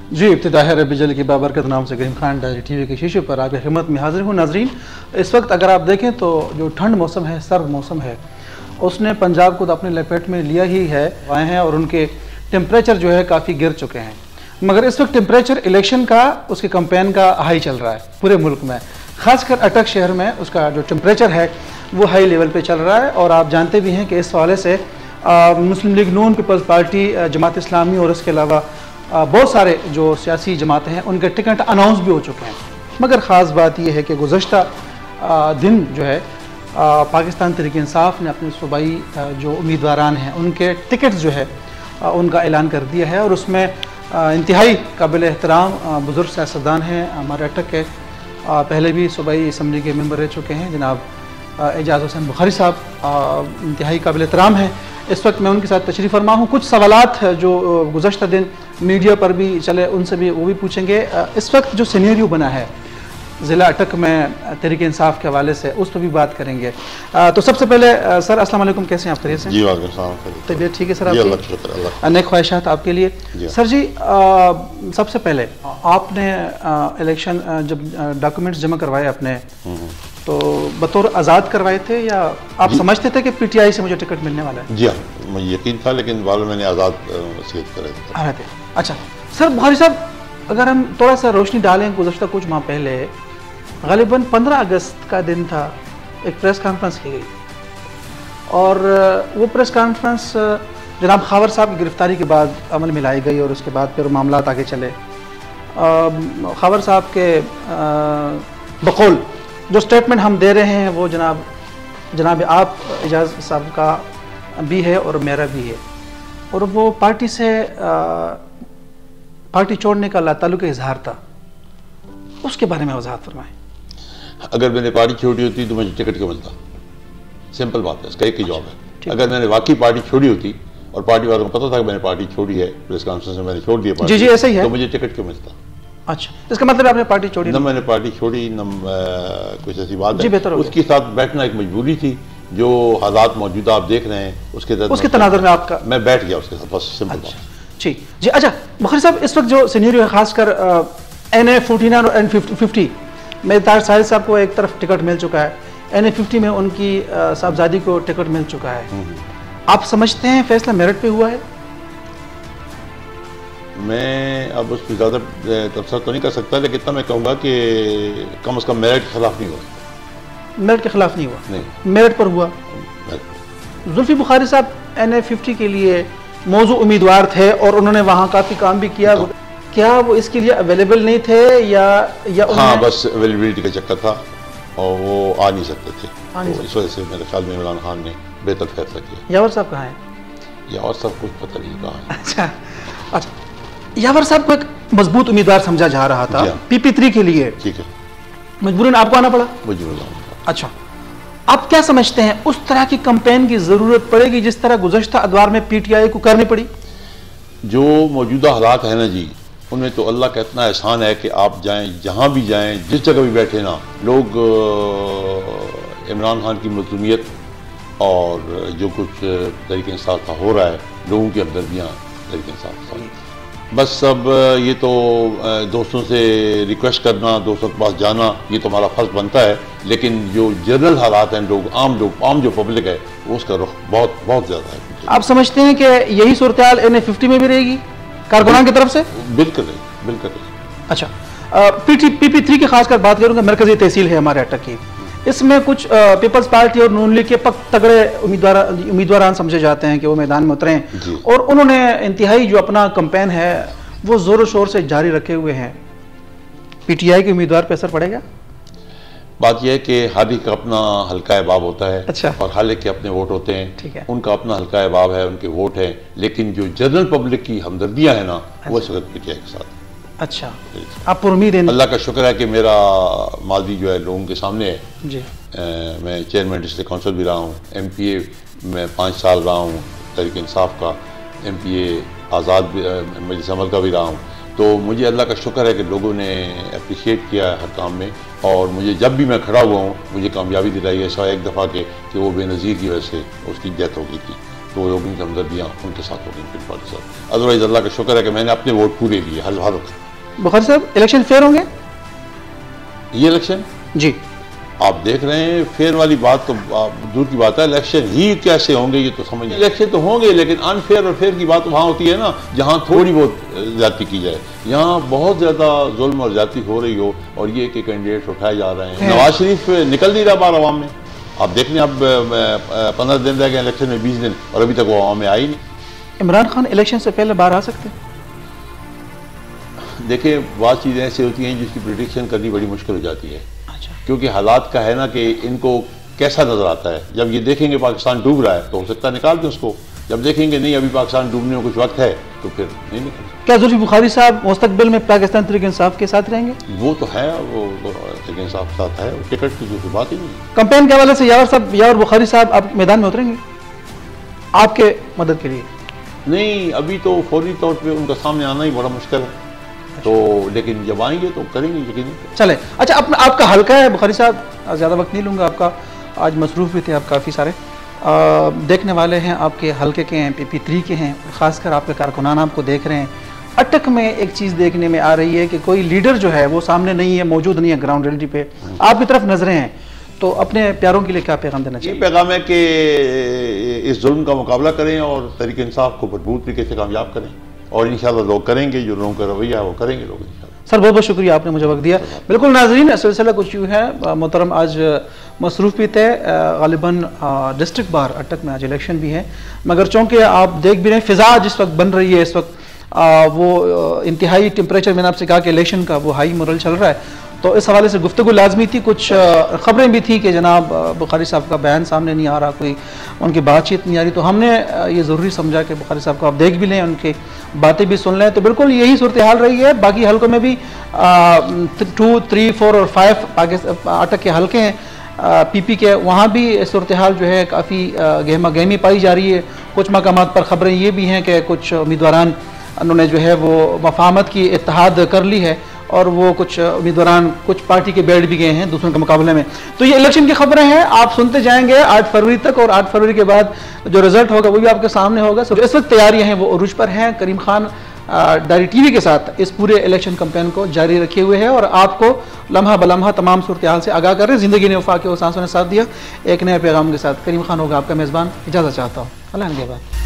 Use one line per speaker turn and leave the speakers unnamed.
जी इब्तिदा है रब्बी जल की बाबरकत नाम से करीम खान डायरी टीवी के शीशे पर आपकी खिदमत में हाजिर हूँ। नाजरीन, इस वक्त अगर आप देखें तो जो ठंड मौसम है, सर्द मौसम है, उसने पंजाब को तो अपने लपेट में लिया ही है आए हैं और उनके टेम्परेचर जो है काफ़ी गिर चुके हैं। मगर इस वक्त टेम्परेचर इलेक्शन का, उसके कैंपेन का हाई चल रहा है पूरे मुल्क में, खासकर अटक शहर में उसका जो टेम्परेचर है वो हाई लेवल पे चल रहा है। और आप जानते भी हैं कि इस हवाले से मुस्लिम लीग नून, पीपल्स पार्टी, जमात इस्लामी और इसके अलावा बहुत सारे जो सियासी जमातें हैं उनके टिकट अनाउंस भी हो चुके हैं। मगर ख़ास बात यह है कि गुज़श्ता दिन जो है पाकिस्तान तहरीक इंसाफ ने अपने सूबाई जो उम्मीदवारान हैं उनके टिकट जो है उनका ऐलान कर दिया है। और उसमें इंतहाई काबिल एहतराम बुज़ुर्ग सियासतदान हैं हमारे अटक के, पहले भी सूबाई असम्बली के मेंबर रह चुके हैं, जनाब एजाज़ हुसैन बुखारी साहब इंतहाई काबिल एहतराम हैं। इस वक्त मैं उनके साथ तशरीफ़ फरमा हूँ। कुछ सवालात जो गुज़श्ता दिन मीडिया पर भी चले उनसे भी वो भी पूछेंगे। इस वक्त जो सिनेरियो बना है ज़िला अटक में तहरीक इंसाफ के हवाले से, उस पर भी बात करेंगे। तो सबसे पहले सर अस्सलाम वालेकुम, कैसे हैं आप? खैरियत से?
जी वालेकुम।
तबीयत ठीक है सर आपकी? अनेक ख्वाहिशात आपके लिए। सर जी सबसे पहले आपने इलेक्शन जब डॉक्यूमेंट्स जमा करवाए अपने, तो बतौर आज़ाद करवाए थे या आप समझते थे कि पीटीआई से मुझे टिकट मिलने वाला है?
जी हाँ, मुझे यकीन था, लेकिन बाद में मैंने आज़ाद वसीयत करे थे।
अच्छा सर बुखारी साहब, अगर हम थोड़ा सा रोशनी डालें, गुज़श्ता कुछ माह पहले ग़ालिबन 15 अगस्त का दिन था, एक प्रेस कॉन्फ्रेंस की गई और वो प्रेस कॉन्फ्रेंस जनाब खावर साहब की गिरफ्तारी के बाद अमल में लाई गई और उसके बाद फिर मामला आगे चले। खावर साहब के बकौल जो स्टेटमेंट हम दे रहे हैं वो जनाब आप एजाज साहब का भी है और मेरा भी है, और वो पार्टी से पार्टी छोड़ने का ताल्लुक इजहार था, उसके बारे में वजाहत फरमाएं।
अगर मैंने पार्टी छोड़ी होती तो मुझे टिकट क्यों मिलता? सिंपल बात है, इसका एक ही जवाब है। अगर मैंने वाकई पार्टी छोड़ी होती और पार्टी वालों को पता था कि मैंने पार्टी छोड़ी है, प्रेस कॉन्फ्रेंस में मैंने छोड़ दिया,
जी ऐसा ही है,
तो मुझे टिकट क्यों मिलता?
अच्छा, इसका मतलब आपने पार्टी छोड़ी?
न मैंने पार्टी छोड़ी, न कुछ ऐसी बात है। उसके साथ बैठना एक मजबूरी थी। जो हालात मौजूदा आप देख रहे हैं उसके तनाज़ुर में आपका मैं बैठ गया उसके साथ, बस सिंपल बात।
ठीक जी। अच्छा बुखारी साहब, इस वक्त जो सिनेरियो है खासकर NA-49 और N-50 में तार साहिद साहब को एक तरफ टिकट मिल चुका है, NA-50 में उनकी साहबजादी को टिकट मिल चुका है। आप समझते हैं फैसला मेरिट पे हुआ है?
मैं अब उस पर ज़्यादा तबसरा तो नहीं कर सकता, लेकिन इतना मैं कहूँगा कि कम अज़ कम मेरिट के खिलाफ नहीं हुआ। मेरिट के खिलाफ नहीं हुआ? नहीं, मेरिट पर हुआ। जुल्फी बुखारी साहब NA-50 के लिए मौजू उम्मीदवार थे और उन्होंने वहाँ काफ़ी काम भी किया। क्या वो इसके लिए अवेलेबल नहीं थे या हाँ, बस अवेलेबिलिटी का चक्कर था और वो आ नहीं सकते थे, तो इस वजह से मेरे ख्याल में इमरान खान ने बेहतर फैसला किया।
यावर साहब कहाँ हैं?
यावर साहब कुछ पता नहीं कहाँ है।
अच्छा, यावर साहब को एक मजबूत उम्मीदवार समझा जा रहा था PP3 के लिए।
ठीक है,
मजबूरन आपको आना पड़ा?
मजबूरन।
अच्छा, आप क्या समझते हैं उस तरह की कैंपेन की जरूरत पड़ेगी जिस तरह गुज़श्ता अदवार में PTI को करनी पड़ी?
जो मौजूदा हालात है ना जी, उनमें तो अल्लाह का इतना एहसान है कि आप जाएं, जहाँ भी जाएं, जिस जगह भी बैठे ना, लोग इमरान खान की मज़लूमियत और जो कुछ तहरीक इंसाफ का हो रहा है, लोगों की हमदर्दियाँ तहरीक इंसाफ का, बस अब ये तो दोस्तों से रिक्वेस्ट करना, दोस्तों के पास जाना, ये तो हमारा फ़र्ज बनता है, लेकिन जो जनरल हालात हैं, आम जो पब्लिक है, उसका रुख बहुत बहुत ज़्यादा है।
आप समझते हैं कि यही सूरत हाल NA-50 में भी रहेगी कारकुनान की तरफ से?
बिल्कुल नहीं, बिल्कुल नहीं।
अच्छा, PP3 की खासकर बात करूँगा, मरकजी तहसील है हमारे अटक की, इसमें कुछ पीपल्स पार्टी और नून लीग के तगड़े उम्मीदवार समझे जाते हैं कि वो मैदान में उतरें और उन्होंने इंतहाई जो अपना कैंपेन है वो जोरों शोर से जारी रखे हुए हैं। PTI के उम्मीदवार पर असर पड़ेगा?
बात यह है कि हर एक का अपना हल्का अहबाब होता है।
अच्छा।
और हर एक के अपने वोट होते हैं।
ठीक है।
उनका अपना हल्का अहबाब है, उनके वोट हैं, लेकिन जो जनरल पब्लिक की हमदर्दियाँ हैं ना, वो इस वक्त PTI के साथ।
अच्छा, आप उम्मीद हैं?
अल्लाह का शुक्र है कि मेरा माजी जो है लोगों के सामने है
जी।
मैं चेयरमैन डिस्ट्रिक्ट काउंसिल भी रहा हूँ, MPA में 5 साल रहा हूँ, तहरीक इंसाफ का MPA आज़ाद मजलिस अमल का भी रहा हूँ, तो मुझे अल्लाह का शुक्र है कि लोगों ने अप्रिशिएट किया है हर काम में, और मुझे जब भी मैं खड़ा हुआ हूँ मुझे कामयाबी दिलाई है, सिवाय एक दफ़ा के कि वो बेनज़ीर की वजह से उसकी डेथ हो गई थी। तो लोग इनकी हमदर्दियाँ उनके साथ होगी पीपल पार्टी के साथ। अदरवाइज अल्लाह का शुक्र है कि मैंने अपने वोट पूरे दिए हर वक्त।
बुखारी साहब इलेक्शन फेयर होंगे?
ये इलेक्शन
जी
आप देख रहे हैं, फेयर वाली बात तो दूर की बात है, इलेक्शन ही कैसे होंगे ये तो समझ। इलेक्शन तो होंगे लेकिन अनफेयर और फेयर की बात वहाँ होती है ना जहाँ थोड़ी बहुत ज्यादती की जाए। यहाँ बहुत ज़्यादा जुल्म और ज्यादती हो रही हो और ये कि कैंडिडेट्स उठाए जा रहे हैं। नवाज शरीफ निकल नहीं रहा बार अवाम में। आप देख लें, अब 15 दिन रह गए इलेक्शन में, 20 दिन, और अभी तक वो अवाम में आई नहीं।
इमरान खान इलेक्शन से पहले बाहर आ सकते हैं?
देखिए, बहुत चीज़ें ऐसी होती हैं जिसकी प्रिडिक्शन करनी बड़ी मुश्किल हो जाती है। क्योंकि हालात का है ना कि इनको कैसा नजर आता है। जब ये देखेंगे पाकिस्तान डूब रहा है तो हो सकता है निकाल दें उसको, जब देखेंगे नहीं अभी पाकिस्तान डूबने में कुछ वक्त है तो फिर नहीं निकलेंगे।
क्या जुल्फी बुखारी साहब मुस्तकबिल में पाकिस्तान तहरीक इंसाफ के साथ रहेंगे?
वो तो है, वो तहरीक इंसाफ के साथ है, टिकट की जो बात ही नहीं।
कैंपेन के हवाले से यावर बुखारी साहब आप मैदान में उतरेंगे आपके मदद के लिए? नहीं,
अभी तो फौरी तौर पर उनका सामने आना ही बड़ा मुश्किल है, तो लेकिन जब आएंगे तो करेंगे यकीन।
चले, अच्छा अपना आपका हल्का है बुखारी साहब, ज़्यादा वक्त नहीं लूँगा आपका, आज मसरूफ़ भी थे आप काफ़ी सारे। देखने वाले हैं आपके हल्के के हैं, PP3 के हैं, ख़ासकर आपके कारकुनान आपको देख रहे हैं। अटक में एक चीज़ देखने में आ रही है कि कोई लीडर जो है वो सामने नहीं है, मौजूद नहीं है ग्राउंड रियलिटी पे, आपकी तरफ नजरें हैं, तो अपने प्यारों के लिए क्या पैगाम देना चाहिए?
ये पैगाम है कि इस जुल्म का मुकाबला करें और तहरीक इंसाफ को भरपूर तरीके से कामयाब करें, और इंशाल्लाह लोग करेंगे, जो लोगों का रवैया है वो करेंगे लोग इंशाल्लाह।
सर बहुत बहुत शुक्रिया, आपने मुझे वक्त दिया। बिल्कुल नाज़रीन, सिलसिला कुछ यूँ है, मोहतरम आज मसरूफ़ भी थे, गालिबन डिस्ट्रिक्ट बार अटक में आज इलेक्शन भी है, मगर चूँकि आप देख भी रहे हैं फ़िज़ा जिस वक्त बन रही है इस वक्त, वो इंतहाई टेम्परेचर, मैंने आपसे कहा कि इलेक्शन का वो हाई मोरल चल रहा है, तो इस हवाले से गुफ्तगू लाजमी थी। कुछ ख़बरें भी थी कि जनाब बुखारी साहब का बयान सामने नहीं आ रहा, कोई उनकी बातचीत नहीं आ रही, तो हमने ये ज़रूरी समझा कि बुखारी साहब को आप देख भी लें, उनकी बातें भी सुन लें। तो बिल्कुल यही सूरत हाल रही है। बाकी हल्कों में भी 2, 3, 4 और 5 अटक के हल्के हैं, PP के, वहाँ भी सूरत हाल जो है काफ़ी गहमा गहमी पाई जा रही है। कुछ मकामात पर ख़बरें ये भी हैं कि कुछ उम्मीदवारान उन्होंने जो है वो मफाहमत की इत्तेहाद कर ली है, और वो कुछ उम्मीदवारान कुछ पार्टी के बैठ भी गए हैं दूसरों के मुकाबले में। तो ये इलेक्शन की खबरें हैं, आप सुनते जाएंगे 8 फरवरी तक, और 8 फरवरी के बाद जो रिजल्ट होगा वो भी आपके सामने होगा। जो इस वक्त तैयारियां हैं वो उरूज पर हैं। करीम खान डायरी TV के साथ इस पूरे इलेक्शन कैंपेन को जारी रखे हुए हैं और आपको लम्हा बलम्हा तमाम सूरत हाल से आगाह कर रहे हैं। ज़िंदगी ने वफा के उस सांसों ने साथ दिया। एक नए पैगाम के साथ करीम खान होगा आपका मेज़बान, इजाज़त चाहता हूँ। अल्लाह ने